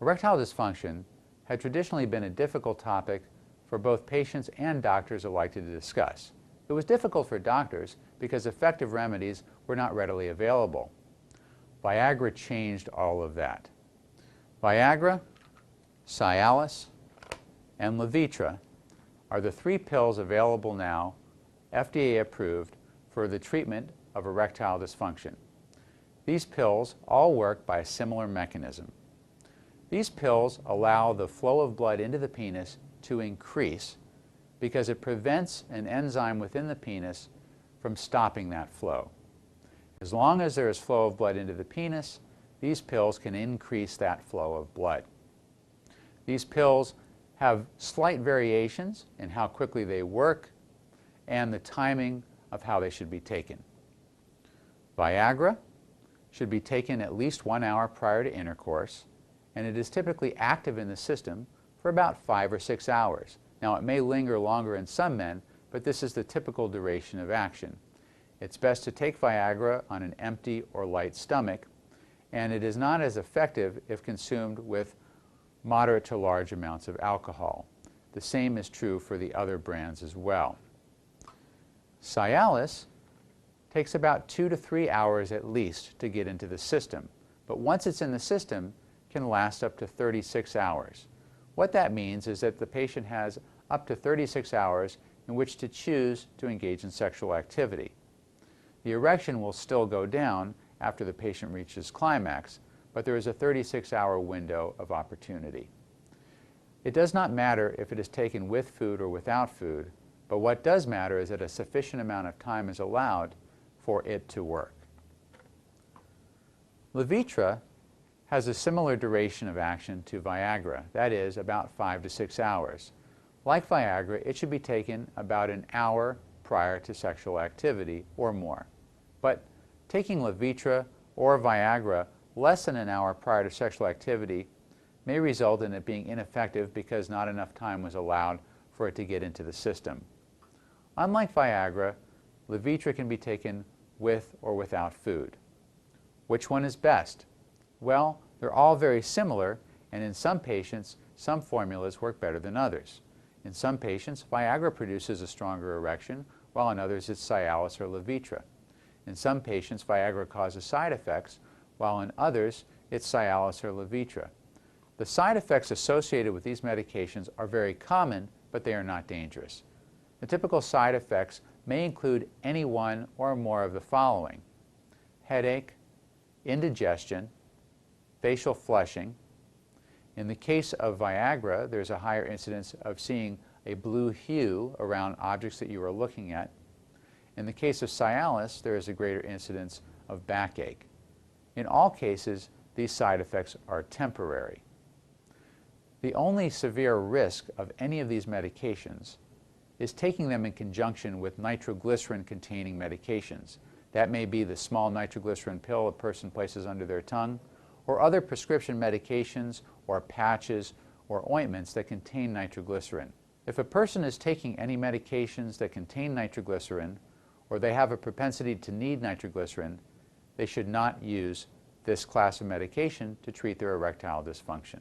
Erectile dysfunction had traditionally been a difficult topic for both patients and doctors alike to discuss. It was difficult for doctors because effective remedies were not readily available. Viagra changed all of that. Viagra, Cialis, and Levitra are the 3 pills available now, FDA approved, for the treatment of erectile dysfunction. These pills all work by a similar mechanism. These pills allow the flow of blood into the penis to increase because it prevents an enzyme within the penis from stopping that flow. As long as there is flow of blood into the penis, these pills can increase that flow of blood. These pills have slight variations in how quickly they work and the timing of how they should be taken. Viagra should be taken at least 1 hour prior to intercourse, and it is typically active in the system for about 5 or 6 hours. Now, it may linger longer in some men, but this is the typical duration of action. It's best to take Viagra on an empty or light stomach, and it is not as effective if consumed with moderate to large amounts of alcohol. The same is true for the other brands as well. Cialis takes about 2 to 3 hours at least to get into the system, but once it's in the system, can last up to 36 hours. What that means is that the patient has up to 36 hours in which to choose to engage in sexual activity. The erection will still go down after the patient reaches climax, but there is a 36-hour window of opportunity. It does not matter if it is taken with food or without food, but what does matter is that a sufficient amount of time is allowed for it to work. Levitra has a similar duration of action to Viagra, that is, about 5 to 6 hours. Like Viagra, it should be taken about an hour prior to sexual activity or more. But taking Levitra or Viagra less than an hour prior to sexual activity may result in it being ineffective because not enough time was allowed for it to get into the system. Unlike Viagra, Levitra can be taken with or without food. Which one is best? Well, they're all very similar, and in some patients, some formulas work better than others. In some patients, Viagra produces a stronger erection, while in others it's Cialis or Levitra. In some patients, Viagra causes side effects, while in others it's Cialis or Levitra. The side effects associated with these medications are very common, but they are not dangerous. The typical side effects may include any one or more of the following: headache, indigestion, facial flushing. In the case of Viagra, there's a higher incidence of seeing a blue hue around objects that you are looking at. In the case of Cialis, there is a greater incidence of backache. In all cases, these side effects are temporary. The only severe risk of any of these medications is taking them in conjunction with nitroglycerin-containing medications. That may be the small nitroglycerin pill a person places under their tongue, or other prescription medications or patches or ointments that contain nitroglycerin. If a person is taking any medications that contain nitroglycerin, or they have a propensity to need nitroglycerin, they should not use this class of medication to treat their erectile dysfunction.